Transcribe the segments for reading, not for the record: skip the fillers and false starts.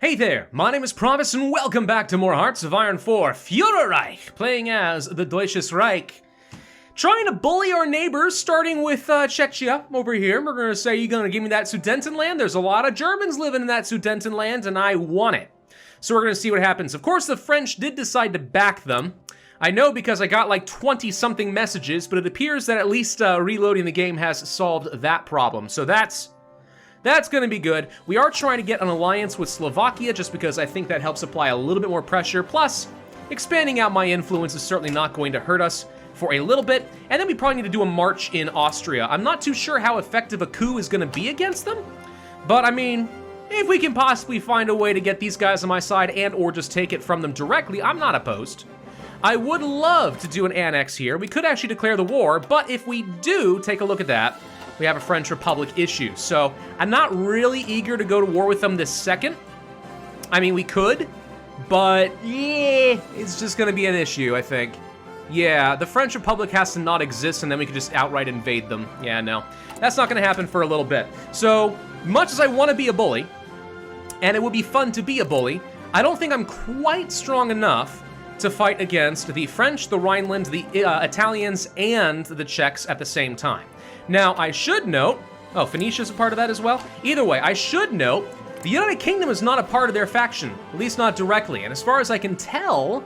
Hey there, my name is Pravus and welcome back to more Hearts of Iron 4 Führerreich, playing as the Deutsches Reich. Trying to bully our neighbors, starting with Czechia over here. We're gonna say, you're gonna give me that Sudetenland? There's a lot of Germans living in that Sudetenland and I want it. So we're gonna see what happens. Of course, the French did decide to back them. I know because I got like 20-something messages, but it appears that at least reloading the game has solved that problem. So that's gonna be good. We are trying to get an alliance with Slovakia just because I think that helps apply a little bit more pressure. Plus, expanding out my influence is certainly not going to hurt us for a little bit. And then we probably need to do a march in Austria. I'm not too sure how effective a coup is gonna be against them. But I mean, if we can possibly find a way to get these guys on my side and or just take it from them directly, I'm not opposed. I would love to do an annex here. We could actually declare the war, but if we do, take a look at that. We have a French Republic issue. So I'm not really eager to go to war with them this second. I mean, we could, but yeah, it's just gonna be an issue, I think. Yeah, the French Republic has to not exist and then we could just outright invade them. Yeah, no, that's not gonna happen for a little bit. So much as I wanna be a bully, and it would be fun to be a bully, I don't think I'm quite strong enough to fight against the French, the Rhineland, the Italians, and the Czechs at the same time. Now, I should note, oh, Phoenicia's a part of that as well? Either way, I should note, the United Kingdom is not a part of their faction, at least not directly, and as far as I can tell,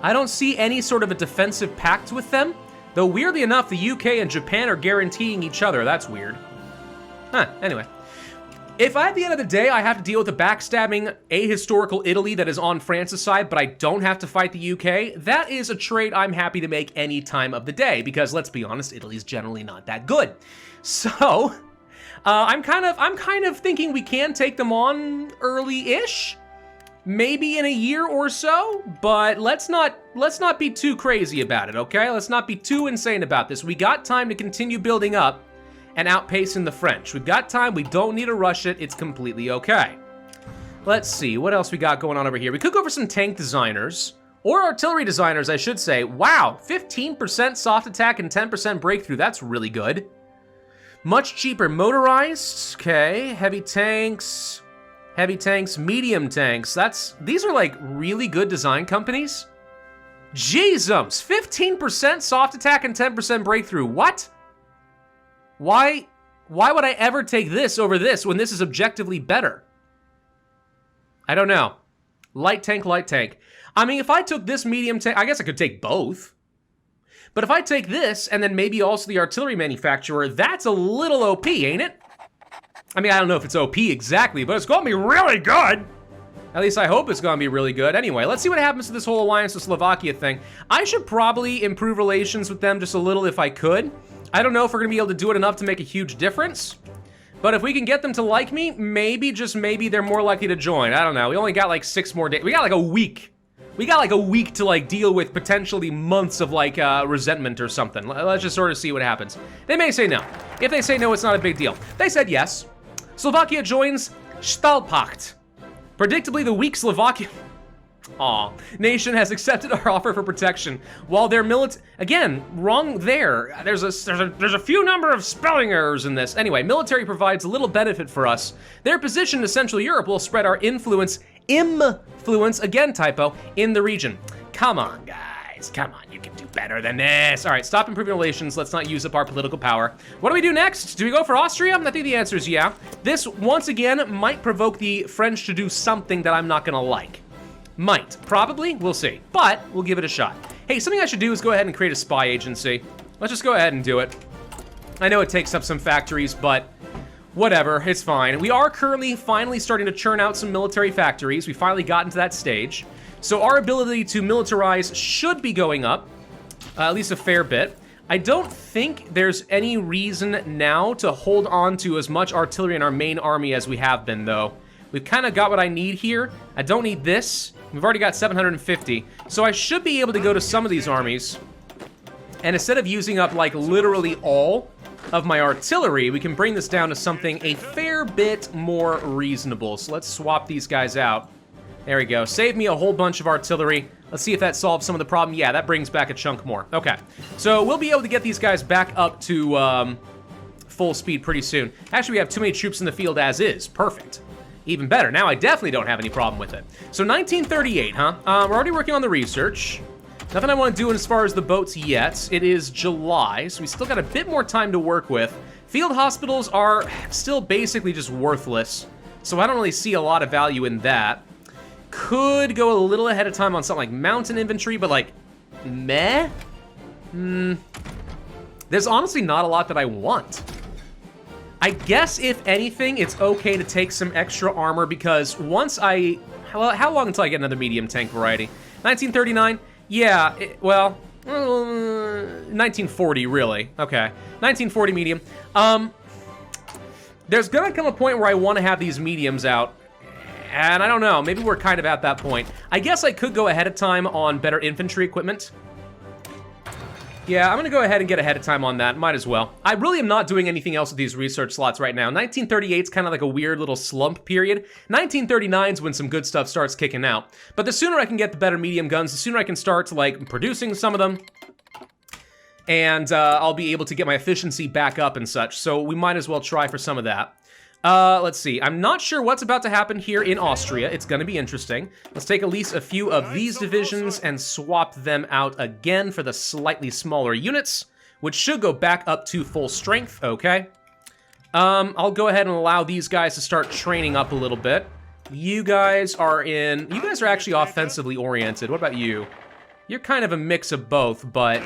I don't see any sort of a defensive pact with them, though weirdly enough, the UK and Japan are guaranteeing each other. That's weird. Huh, anyway. If at the end of the day I have to deal with a backstabbing ahistorical Italy that is on France's side, but I don't have to fight the UK, that is a trade I'm happy to make any time of the day, because let's be honest, Italy's generally not that good. So, I'm kind of thinking we can take them on early-ish, maybe in a year or so, but let's not be too crazy about it, okay? Let's not be too insane about this. We got time to continue building up and outpacing the French. We've got time, we don't need to rush it, it's completely okay. Let's see, what else we got going on over here? We could go for some tank designers, or artillery designers, I should say. Wow, 15% soft attack and 10% breakthrough, that's really good. Much cheaper motorized, okay, heavy tanks, medium tanks, these are like really good design companies. Jeezums, 15% soft attack and 10% breakthrough, what? Why would I ever take this over this when this is objectively better? I don't know. Light tank. I mean, if I took this medium tank, I guess I could take both. But if I take this and then maybe also the artillery manufacturer, that's a little OP, ain't it? I mean, I don't know if it's OP exactly, but it's gonna be really good. At least I hope it's gonna be really good. Anyway, let's see what happens to this whole alliance with Slovakia thing. I should probably improve relations with them just a little if I could. I don't know if we're gonna be able to do it enough to make a huge difference, but if we can get them to like me, maybe, just maybe, they're more likely to join. I don't know, we only got like 6 more days. We got like a week. We got like a week to like deal with potentially months of like resentment or something. Let's just sort of see what happens. They may say no. If they say no, it's not a big deal. They said yes. Slovakia joins Stahlpakt. Predictably, the weak Slovakia nation has accepted our offer for protection. While their again, wrong there. There's a few number of spelling errors in this. Anyway, military provides a little benefit for us. Their position in Central Europe will spread our influence, again typo, in the region. Come on, guys, come on, you can do better than this. All right, stop improving relations. Let's not use up our political power. What do we do next? Do we go for Austria? I think the answer is yeah. This, once again, might provoke the French to do something that I'm not gonna like. Might. Probably. We'll see. But we'll give it a shot. Hey, something I should do is go ahead and create a spy agency. Let's just go ahead and do it. I know it takes up some factories, but whatever. It's fine. We are currently finally starting to churn out some military factories. We finally got into that stage. So our ability to militarize should be going up, at least a fair bit. I don't think there's any reason now to hold on to as much artillery in our main army as we have been, though. We've kind of got what I need here. I don't need this. We've already got 750. So I should be able to go to some of these armies. And instead of using up like literally all of my artillery, we can bring this down to something a fair bit more reasonable. So let's swap these guys out. There we go. Save me a whole bunch of artillery. Let's see if that solves some of the problem. Yeah, that brings back a chunk more. Okay. So we'll be able to get these guys back up to full speed pretty soon. Actually, we have too many troops in the field as is. Perfect. Even better. Now I definitely don't have any problem with it. So 1938, huh? We're already working on the research. Nothing I want to do as far as the boats yet. It is July, so we still got a bit more time to work with. Field hospitals are still basically just worthless, so I don't really see a lot of value in that. Could go a little ahead of time on something like mountain infantry, but like, meh? There's honestly not a lot that I want. I guess, if anything, it's okay to take some extra armor because once well, how long until I get another medium tank variety? 1939? Yeah, well, 1940, really. Okay, 1940 medium. There's gonna come a point where I want to have these mediums out, and I don't know, maybe we're kind of at that point. I guess I could go ahead of time on better infantry equipment. Yeah, I'm gonna go ahead and get ahead of time on that, might as well. I really am not doing anything else with these research slots right now. 1938's kind of like a weird little slump period. 1939's when some good stuff starts kicking out. But the sooner I can get the better medium guns, the sooner I can start like producing some of them. And I'll be able to get my efficiency back up and such, so we might as well try for some of that. Let's see. I'm not sure what's about to happen here in Austria. It's gonna be interesting. Let's take at least a few of these divisions and swap them out again for the slightly smaller units, which should go back up to full strength, okay? I'll go ahead and allow these guys to start training up a little bit. You guys are actually offensively oriented. What about you? You're kind of a mix of both, but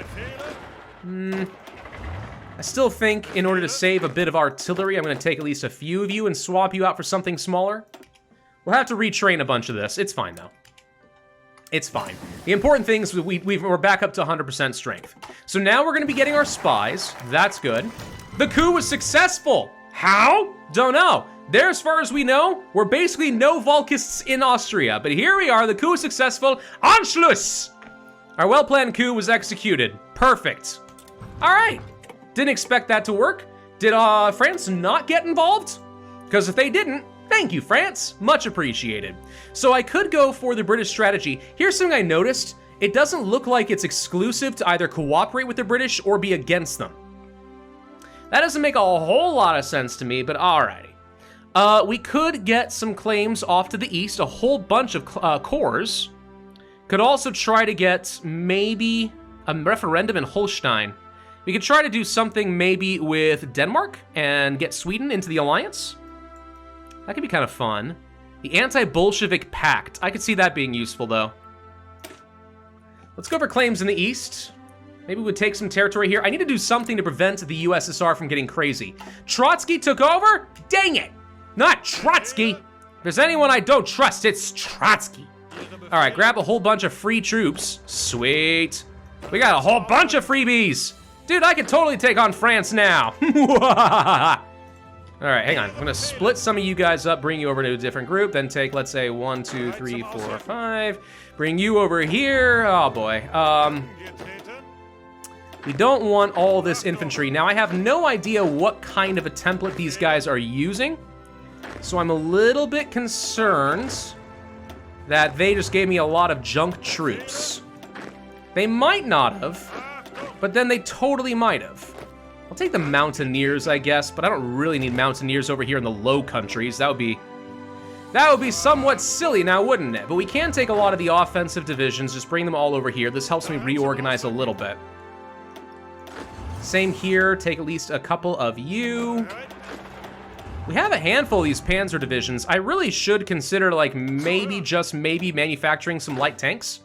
I still think in order to save a bit of artillery, I'm going to take at least a few of you and swap you out for something smaller. We'll have to retrain a bunch of this. It's fine, though. It's fine. The important thing is we're back up to 100% strength. So now we're going to be getting our spies. That's good. The coup was successful. How? Don't know. There, as far as we know, we're basically no Volkists in Austria. But here we are. The coup was successful. Anschluss! Our well-planned coup was executed. Perfect. All right. Didn't expect that to work. Did France not get involved? Because if they didn't, thank you, France. Much appreciated. So I could go for the British strategy. Here's something I noticed. It doesn't look like it's exclusive to either cooperate with the British or be against them. That doesn't make a whole lot of sense to me, but alrighty. We could get some claims off to the east, a whole bunch of cores. Could also try to get maybe a referendum in Holstein. We could try to do something maybe with Denmark and get Sweden into the alliance. That could be kind of fun. The anti-Bolshevik pact. I could see that being useful, though. Let's go for claims in the east. Maybe we'd take some territory here. I need to do something to prevent the USSR from getting crazy. Trotsky took over? Dang it! Not Trotsky! If there's anyone I don't trust, it's Trotsky. All right, grab a whole bunch of free troops. Sweet. We got a whole bunch of freebies. Dude, I could totally take on France now. All right, hang on. I'm gonna split some of you guys up, bring you over to a different group, then take, let's say, 1, 2, 3, 4, 5. Bring you over here. Oh boy. We don't want all this infantry. Now, I have no idea what kind of a template these guys are using, so I'm a little bit concerned that they just gave me a lot of junk troops. They might not have. But then they totally might have. I'll take the Mountaineers, I guess, but I don't really need Mountaineers over here in the Low Countries. That would be somewhat silly now, wouldn't it? But we can take a lot of the offensive divisions, just bring them all over here. This helps me reorganize a little bit. Same here, take at least a couple of you. We have a handful of these Panzer divisions. I really should consider, like, maybe, just maybe, manufacturing some light tanks.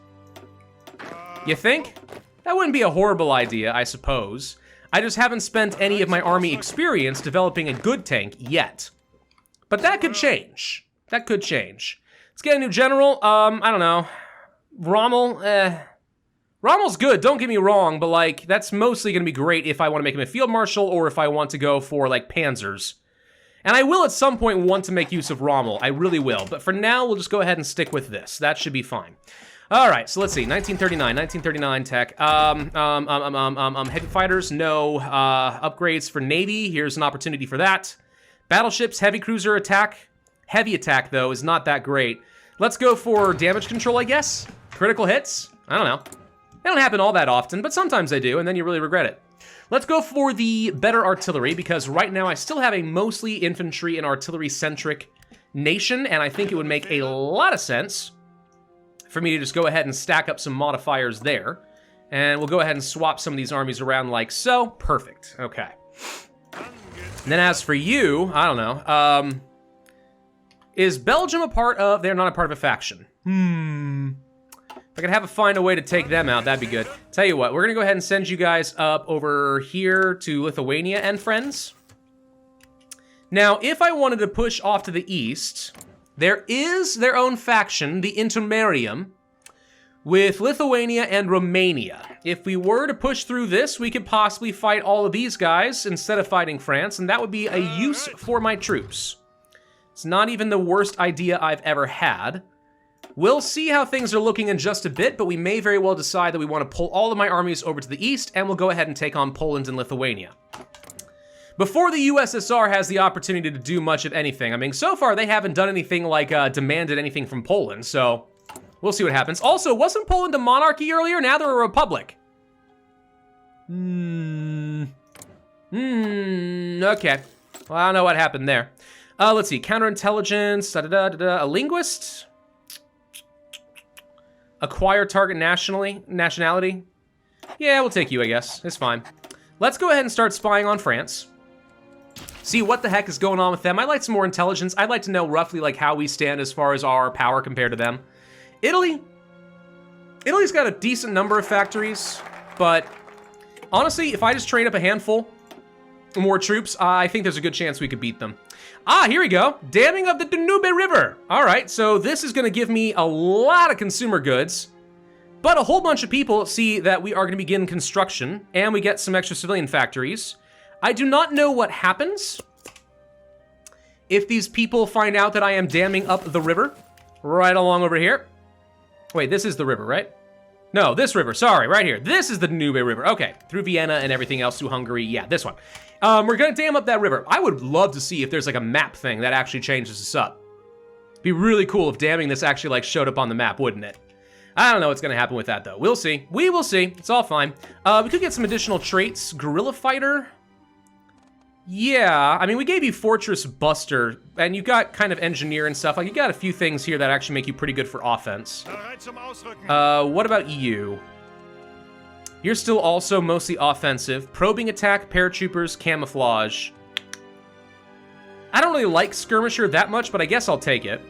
You think? That wouldn't be a horrible idea, I suppose. I just haven't spent any of my army experience developing a good tank yet. But that could change. That could change. Let's get a new general. I don't know. Rommel, Rommel's good, don't get me wrong, but, like, that's mostly gonna be great if I want to make him a field marshal or if I want to go for, like, panzers. And I will at some point want to make use of Rommel. I really will. But for now, we'll just go ahead and stick with this. That should be fine. All right, so let's see, 1939 tech. Heavy fighters, no. Upgrades for Navy, here's an opportunity for that. Battleships, heavy cruiser attack. Heavy attack, though, is not that great. Let's go for damage control, I guess. Critical hits, I don't know. They don't happen all that often, but sometimes they do, and then you really regret it. Let's go for the better artillery, because right now I still have a mostly infantry and artillery-centric nation, and I think it would make a lot of sense for me to just go ahead and stack up some modifiers there. And we'll go ahead and swap some of these armies around like so. Perfect. Okay. And then as for you, I don't know. Is Belgium a part of... They're not a part of a faction. If I could find a way to take them out, that'd be good. Tell you what, we're going to go ahead and send you guys up over here to Lithuania and friends. Now, if I wanted to push off to the east, there is their own faction, the Intermarium, with Lithuania and Romania. If we were to push through this, we could possibly fight all of these guys instead of fighting France, and that would be a use for my troops. It's not even the worst idea I've ever had. We'll see how things are looking in just a bit, but we may very well decide that we want to pull all of my armies over to the east, and we'll go ahead and take on Poland and Lithuania. Before the USSR has the opportunity to do much of anything. I mean, so far they haven't done anything like demanded anything from Poland, so we'll see what happens. Also, wasn't Poland a monarchy earlier? Now they're a republic. Okay. Well, I don't know what happened there. Let's see, counterintelligence, a linguist? Acquire target nationality? Yeah, we'll take you, I guess. It's fine. Let's go ahead and start spying on France. See what the heck is going on with them. I'd like some more intelligence. I'd like to know roughly like how we stand as far as our power compared to them. Italy's got a decent number of factories, but honestly, if I just train up a handful more troops, I think there's a good chance we could beat them. Ah, here we go. Damming of the Danube River. All right, so this is going to give me a lot of consumer goods, but a whole bunch of people see that we are going to begin construction, and we get some extra civilian factories. I do not know what happens if these people find out that I am damming up the river right along over here. Wait, this is the river, right? No, this river, sorry, right here. This is the Danube River. Okay, through Vienna and everything else, through Hungary. Yeah, this one. We're gonna dam up that river. I would love to see if there's like a map thing that actually changes this up. It'd be really cool if damming this actually like showed up on the map, wouldn't it? I don't know what's gonna happen with that though. We'll see. We will see. It's all fine. We could get some additional traits. Guerrilla fighter. Yeah, I mean, we gave you Fortress Buster, and you got kind of Engineer and stuff. Like, you got a few things here that actually make you pretty good for offense. What about you? You're still also mostly offensive. Probing attack, paratroopers, camouflage. I don't really like Skirmisher that much, but I guess I'll take it.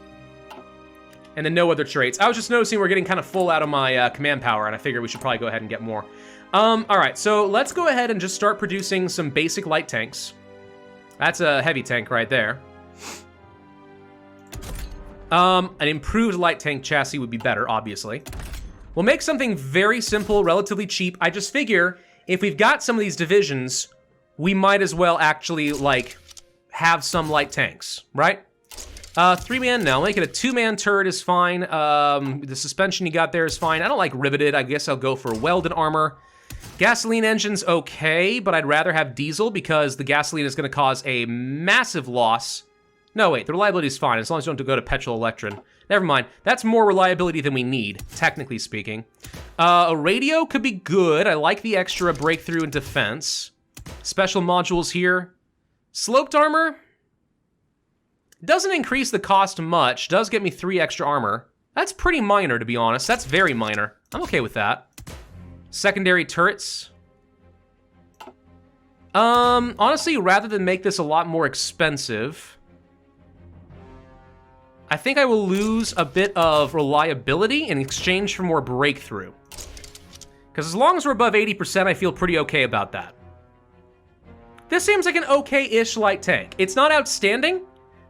And then no other traits. I was just noticing we're getting kind of full out of my command power, and I figured we should probably go ahead and get more. All right, so let's go ahead and just start producing some basic light tanks. That's a heavy tank right there. An improved light tank chassis would be better, obviously. We'll make something very simple, relatively cheap. I just figure if we've got some of these divisions, we might as well actually, like, have some light tanks, right? 3-man, no. Make it a 2-man turret is fine. The suspension you got there is fine. I don't like riveted. I guess I'll go for welded armor. Gasoline engine's okay, but I'd rather have diesel because the gasoline is going to cause a massive loss. No, wait, the reliability is fine as long as you don't have to go to petrol electron. Never mind. That's more reliability than we need, technically speaking. A radio could be good. I like the extra breakthrough and defense. Special modules here. Sloped armor. Doesn't increase the cost much. Does get me 3 extra armor. That's pretty minor, to be honest. That's very minor. I'm okay with that. Secondary turrets. Honestly, rather than make this a lot more expensive, I think I will lose a bit of reliability in exchange for more breakthrough. Because as long as we're above 80%, I feel pretty okay about that. This seems like an okay-ish light tank. It's not outstanding,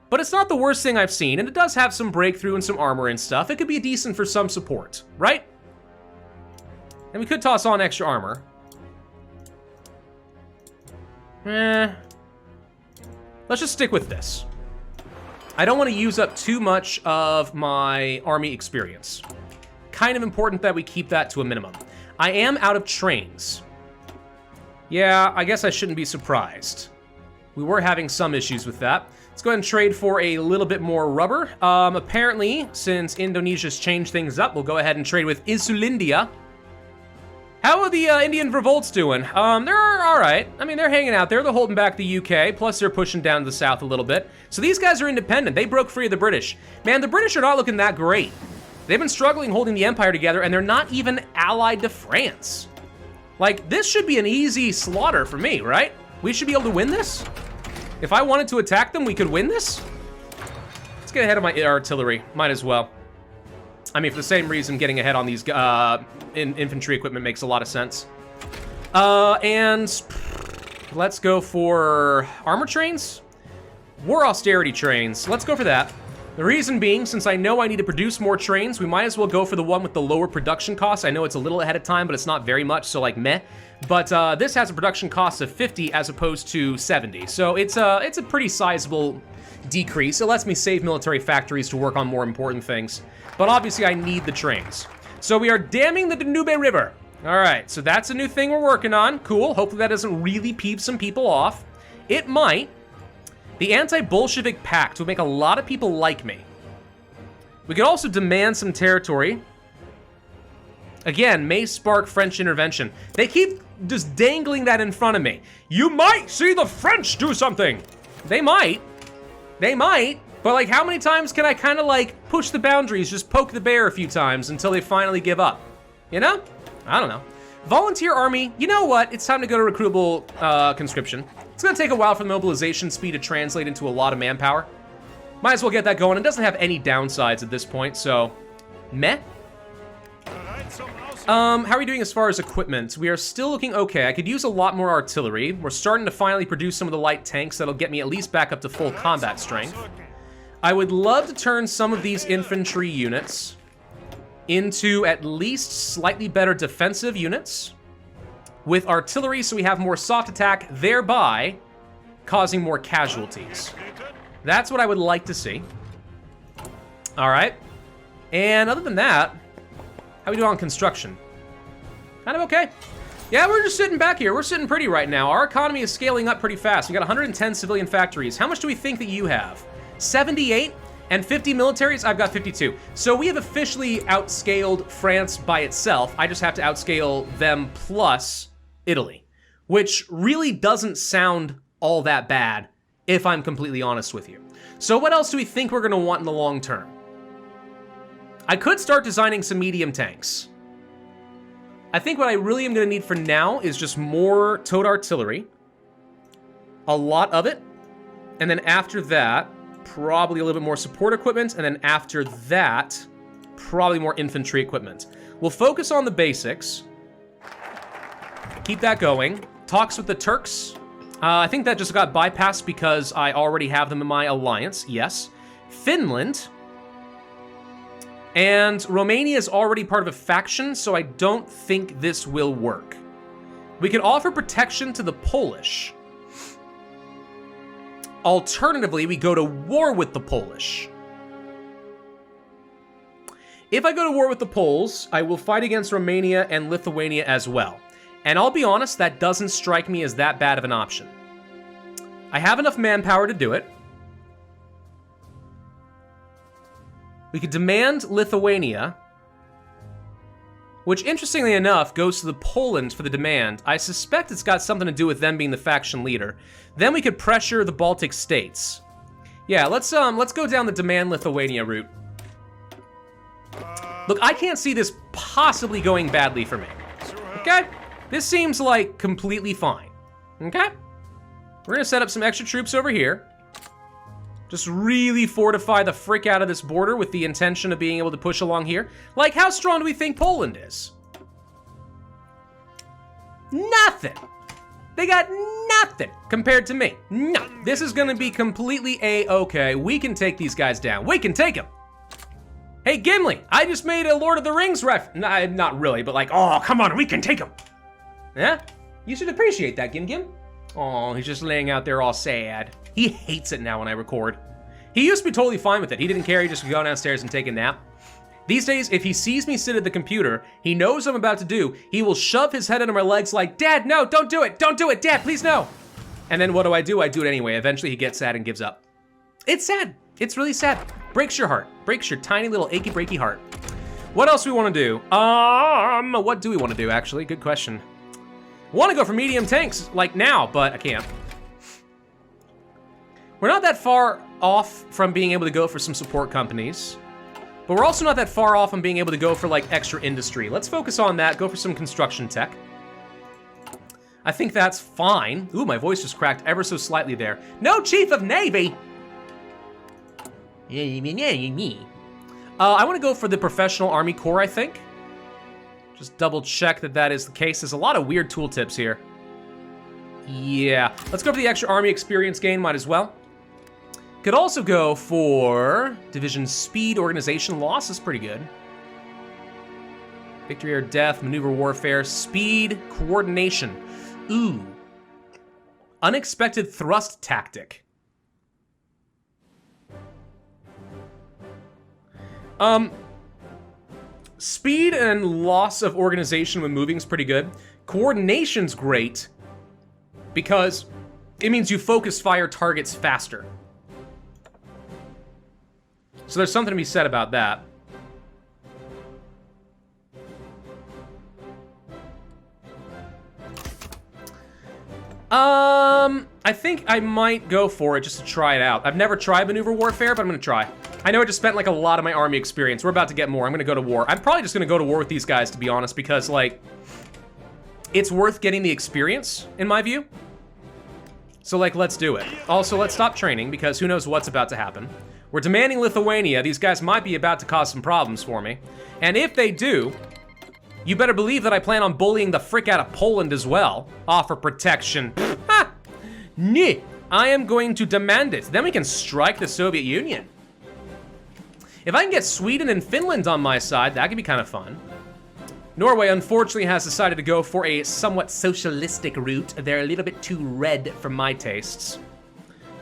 but it's not the worst thing I've seen, and it does have some breakthrough and some armor and stuff. It could be decent for some support, right? And we could toss on extra armor. Let's just stick with this. I don't want to use up too much of my army experience. Kind of important that we keep that to a minimum. I am out of trains. Yeah, I guess I shouldn't be surprised. We were having some issues with that. Let's go ahead and trade for a little bit more rubber. Apparently, since Indonesia's changed things up, we'll go ahead and trade with Isulindia. How are the Indian revolts doing? They're all right. I mean, they're hanging out there. They're holding back the UK, plus they're pushing down to the south a little bit. So these guys are independent. They broke free of the British. Man, the British are not looking that great. They've been struggling holding the empire together, and they're not even allied to France. Like, this should be an easy slaughter for me, right? We should be able to win this. If I wanted to attack them, we could win this. Let's get ahead of my artillery. Might as well. I mean, for the same reason, getting ahead on these infantry equipment makes a lot of sense. And let's go for armor trains. War austerity trains. Let's go for that. The reason being, since I know I need to produce more trains, we might as well go for the one with the lower production costs. I know it's a little ahead of time, but it's not very much, so like meh. But this has a production cost of 50 as opposed to 70. So it's a pretty sizable decrease. It lets me save military factories to work on more important things. But obviously I need the trains. So we are damming the Danube River. All right, so that's a new thing we're working on. Cool, hopefully that doesn't really peeve some people off. It might. The anti-Bolshevik pact would make a lot of people like me. We could also demand some territory. Again, may spark French intervention. They keep just dangling that in front of me. You might see the French do something. They might. They might. But like, how many times can I kind of like push the boundaries, just poke the bear a few times until they finally give up? You know? I don't know. Volunteer army, you know what? It's time to go to recruitable conscription. It's gonna take a while for the mobilization speed to translate into a lot of manpower. Might as well get that going. It doesn't have any downsides at this point, so meh. How are we doing as far as equipment? We are still looking okay. I could use a lot more artillery. We're starting to finally produce some of the light tanks that'll get me at least back up to full combat strength. I would love to turn some of these infantry units into at least slightly better defensive units with artillery so we have more soft attack, thereby causing more casualties. That's what I would like to see. All right. And other than that, how we do on construction? Kind of okay. Yeah, we're just sitting back here. We're sitting pretty right now. Our economy is scaling up pretty fast. We got 110 civilian factories. How much do we think that you have? 78 and 50 militaries? I've got 52. So we have officially outscaled France by itself. I just have to outscale them plus Italy, which really doesn't sound all that bad if I'm completely honest with you. So what else do we think we're gonna want in the long term? I could start designing some medium tanks. I think what I really am gonna need for now is just more towed artillery, a lot of it, and then after that, probably a little bit more support equipment, and then after that, probably more infantry equipment. We'll focus on the basics, keep that going. Talks with the Turks. I think that just got bypassed because I already have them in my alliance, yes. Finland. And Romania is already part of a faction, so I don't think this will work. We could offer protection to the Polish. Alternatively, we go to war with the Polish. If I go to war with the Poles, I will fight against Romania and Lithuania as well. And I'll be honest, that doesn't strike me as that bad of an option. I have enough manpower to do it. We could demand Lithuania, which interestingly enough goes to the Poland for the demand. I suspect it's got something to do with them being the faction leader. Then we could pressure the Baltic states. Yeah, let's go down the demand Lithuania route. Look, I can't see this possibly going badly for me. Okay? This seems like completely fine. Okay? We're gonna set up some extra troops over here. Just really fortify the frick out of this border with the intention of being able to push along here. Like, how strong do we think Poland is? Nothing. They got nothing compared to me. No, this is gonna be completely A-okay. We can take these guys down. We can take them. Hey, Gimli, I just made a Lord of the Rings ref. Nah, not really, but like, oh, come on, we can take them. Yeah? You should appreciate that, Gim Gim. Oh, he's just laying out there all sad. He hates it now when I record. He used to be totally fine with it. He didn't care, he just would go downstairs and take a nap. These days, if he sees me sit at the computer, he knows what I'm about to do, he will shove his head under my legs like, Dad, no, don't do it, Dad, please no. And then what do? I do it anyway. Eventually he gets sad and gives up. It's sad, it's really sad. Breaks your heart, breaks your tiny little achy breaky heart. What else do we want to do? What do we want to do, actually? Good question. I want to go for medium tanks, like now, but I can't. We're not that far off from being able to go for some support companies, but we're also not that far off from being able to go for, like, extra industry. Let's focus on that, go for some construction tech. I think that's fine. Ooh, my voice just cracked ever so slightly there. No Chief of Navy! I want to go for the Professional Army Corps, I think. Just double check that that is the case. There's a lot of weird tooltips here. Yeah, let's go for the extra army experience gain, might as well. Could also go for Division Speed, Organization Loss is pretty good. Victory or Death, Maneuver Warfare, Speed, Coordination. Ooh. Unexpected Thrust Tactic. Speed and loss of organization when moving is pretty good. Coordination's great because it means you focus fire targets faster. So there's something to be said about that. I think I might go for it just to try it out. I've never tried maneuver warfare, but I'm gonna try. I know I just spent like a lot of my army experience. We're about to get more. I'm gonna go to war. I'm probably just gonna go to war with these guys, to be honest, because like, it's worth getting the experience, in my view. So like, let's do it. Also, let's stop training because who knows what's about to happen. We're demanding Lithuania. These guys might be about to cause some problems for me. And if they do, you better believe that I plan on bullying the frick out of Poland as well. Offer protection. Ha! Nah. I am going to demand it. Then we can strike the Soviet Union. If I can get Sweden and Finland on my side, that could be kind of fun. Norway, unfortunately, has decided to go for a somewhat socialistic route. They're a little bit too red for my tastes.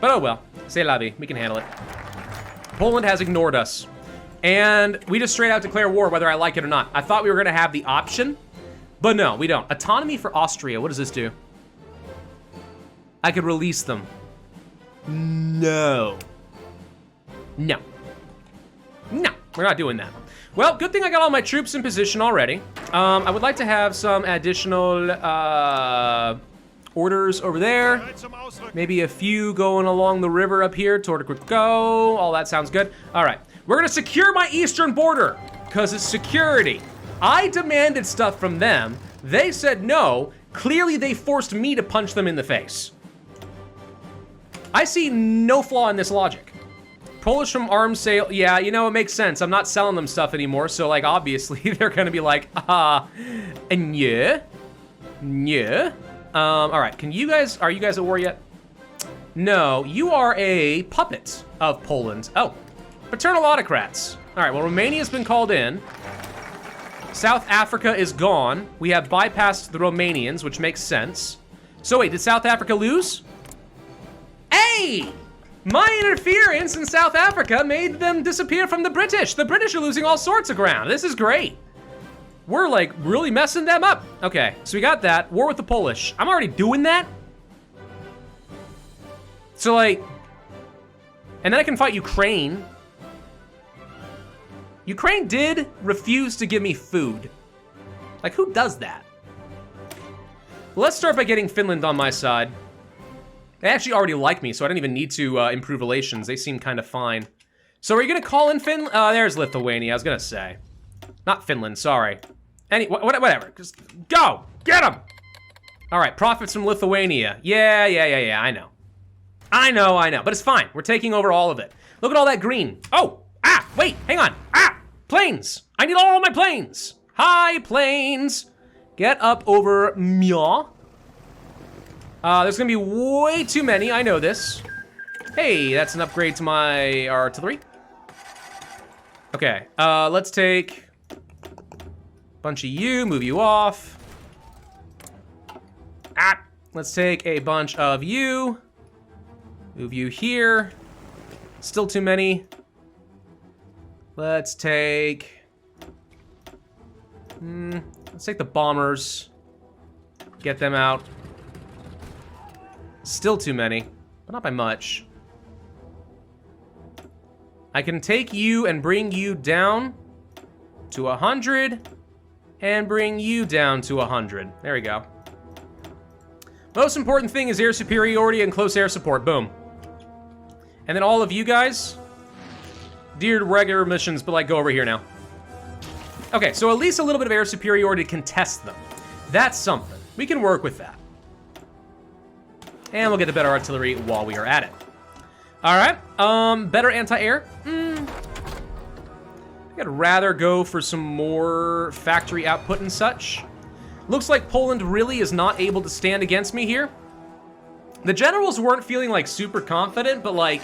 But oh well, c'est la vie, we can handle it. Poland has ignored us. And we just straight out declare war whether I like it or not. I thought we were gonna have the option, but no, we don't. Autonomy for Austria, what does this do? I could release them. No. No. No, we're not doing that. Well, good thing I got all my troops in position already. I would like to have some additional orders over there. Maybe a few going along the river up here toward Go. All that sounds good. All right, we're gonna secure my eastern border because it's security. I demanded stuff from them. They said no. Clearly they forced me to punch them in the face. I see no flaw in this logic. Polish from arms sale, yeah, you know, it makes sense. I'm not selling them stuff anymore, so like, obviously, they're gonna be like, yeah. All right, are you guys at war yet? No, you are a puppet of Poland. Oh, paternal autocrats. All right, well, Romania's been called in. South Africa is gone. We have bypassed the Romanians, which makes sense. So wait, did South Africa lose? Hey! My interference in South Africa made them disappear from the British. The British are losing all sorts of ground. This is great. We're like really messing them up. Okay, so we got that. War with the Polish. I'm already doing that. So like, and then I can fight Ukraine. Ukraine did refuse to give me food. Like, who does that? Let's start by getting Finland on my side. They actually already like me, so I don't even need to improve relations. They seem kind of fine. So are you gonna call in Finland? There's Lithuania, I was gonna say. Not Finland, sorry. Whatever, just go, get them! All right, profits from Lithuania. Yeah, I know. I know, but it's fine. We're taking over all of it. Look at all that green. Oh, wait, hang on. Planes, I need all my planes. Hi, planes. Get up over Mya. There's gonna be way too many, I know this. Hey, that's an upgrade to my artillery. Okay, let's take a bunch of you, move you off. Let's take a bunch of you, move you here. Still too many. Let's take, let's take the bombers, get them out. Still too many, but not by much. I can take you and bring you down to 100, and bring you down to 100. There we go. Most important thing is air superiority and close air support. Boom. And then all of you guys, dear regular missions, but like go over here now. Okay, so at least a little bit of air superiority to contest them. That's something. We can work with that. And we'll get the better artillery while we are at it. All right, better anti-air. I'd rather go for some more factory output and such. Looks like Poland really is not able to stand against me here. The generals weren't feeling like super confident, but like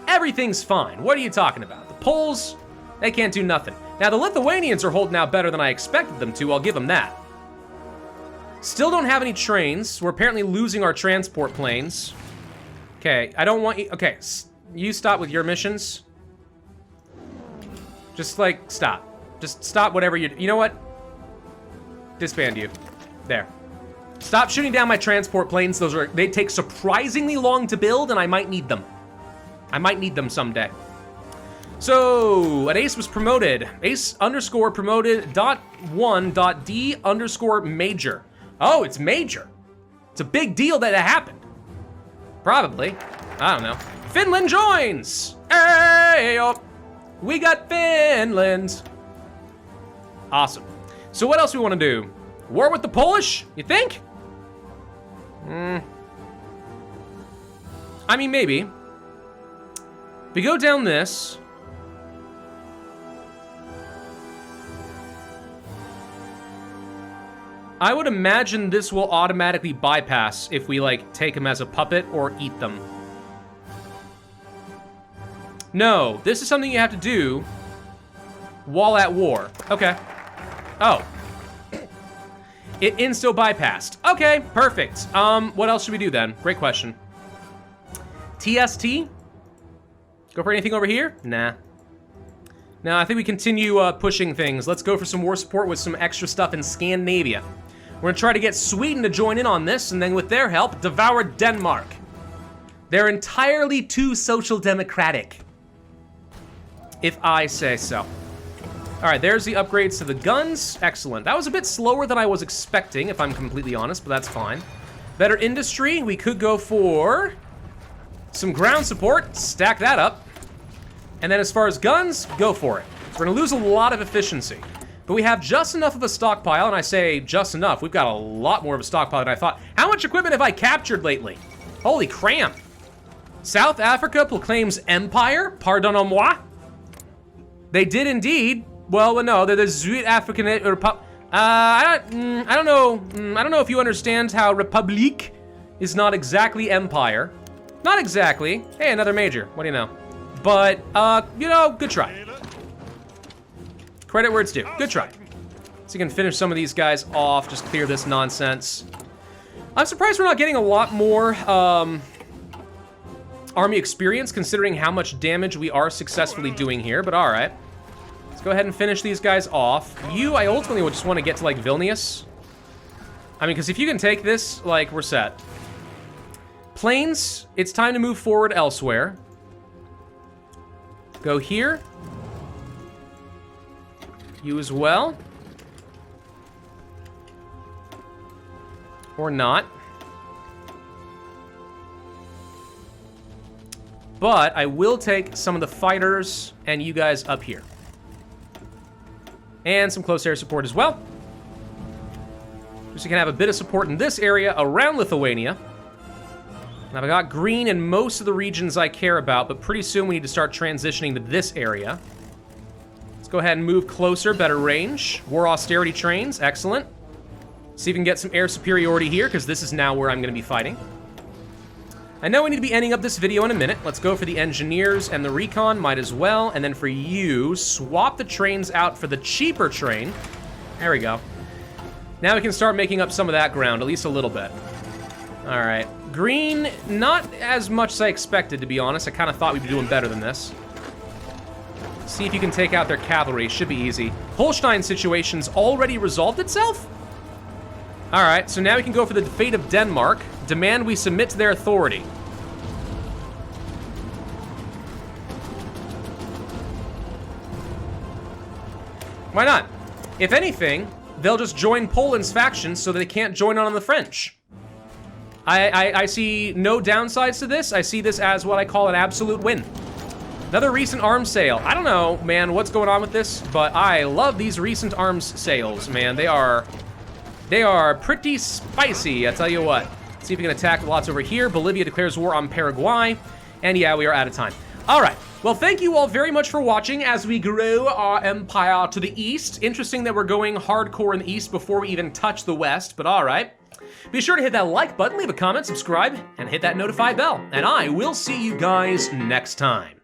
everything's fine. What are you talking about? The Poles, they can't do nothing. Now the Lithuanians are holding out better than I expected them to, I'll give them that. Still don't have any trains. We're apparently losing our transport planes. Okay, I don't want you, okay, you stop with your missions. Just like, stop. Just stop whatever you know what? Disband you. There. Stop shooting down my transport planes. They take surprisingly long to build and I might need them. I might need them someday. So, an ace was promoted. Ace underscore promoted .1.D underscore major. Oh, it's major. It's a big deal that it happened. Probably. I don't know. Finland joins! Hey, oh. We got Finland. Awesome. So what else we want to do? War with the Polish, you think? I mean, maybe. If we go down this. I would imagine this will automatically bypass if we, like, take them as a puppet or eat them. No, this is something you have to do while at war. Okay. Oh. It insto bypassed. Okay, perfect. What else should we do then? Great question. TST? Go for anything over here? Nah. No, I think we continue pushing things. Let's go for some war support with some extra stuff in Scandinavia. We're gonna try to get Sweden to join in on this, and then with their help, devour Denmark. They're entirely too social democratic, if I say so. All right, there's the upgrades to the guns. Excellent. That was a bit slower than I was expecting, if I'm completely honest, but that's fine. Better industry. We could go for some ground support. Stack that up. And then as far as guns, go for it. We're gonna lose a lot of efficiency, but we have just enough of a stockpile, and I say just enough. We've got a lot more of a stockpile than I thought. How much equipment have I captured lately? Holy cramp. South Africa proclaims empire, pardonnez-moi. They did indeed. Well, no, they're the Zuid African Republic. I don't know if you understand how Republiek is not exactly empire. Not exactly. Hey, another major. What do you know? But, you know, good try. Credit where it's due. Good try. So you can finish some of these guys off, just clear this nonsense. I'm surprised we're not getting a lot more, army experience, considering how much damage we are successfully doing here, but all right. Let's go ahead and finish these guys off. You, I ultimately would just want to get to, like, Vilnius. I mean, because if you can take this, like, we're set. Planes, it's time to move forward elsewhere. Go here. You as well. Or not. But I will take some of the fighters and you guys up here. And some close air support as well. So you can have a bit of support in this area around Lithuania. Now I've got green in most of the regions I care about, but pretty soon we need to start transitioning to this area. Let's go ahead and move closer, better range. War austerity trains, excellent. See if we can get some air superiority here, because this is now where I'm gonna be fighting. I know we need to be ending up this video in a minute. Let's go for the engineers and the recon, might as well. And then for you, swap the trains out for the cheaper train. There we go. Now we can start making up some of that ground, at least a little bit. All right, green, not as much as I expected, to be honest. I kind of thought we'd be doing better than this. See if you can take out their cavalry, should be easy. Holstein situation's already resolved itself? All right, so now we can go for the fate of Denmark. Demand we submit to their authority. Why not? If anything, they'll just join Poland's faction so they can't join on the French. I see no downsides to this. I see this as what I call an absolute win. Another recent arms sale. I don't know, man, what's going on with this, but I love these recent arms sales, man. They are pretty spicy, I tell you what. Let's see if we can attack lots over here. Bolivia declares war on Paraguay. And yeah, we are out of time. All right. Well, thank you all very much for watching as we grow our empire to the east. Interesting that we're going hardcore in the east before we even touch the west, but all right. Be sure to hit that like button, leave a comment, subscribe, and hit that notify bell. And I will see you guys next time.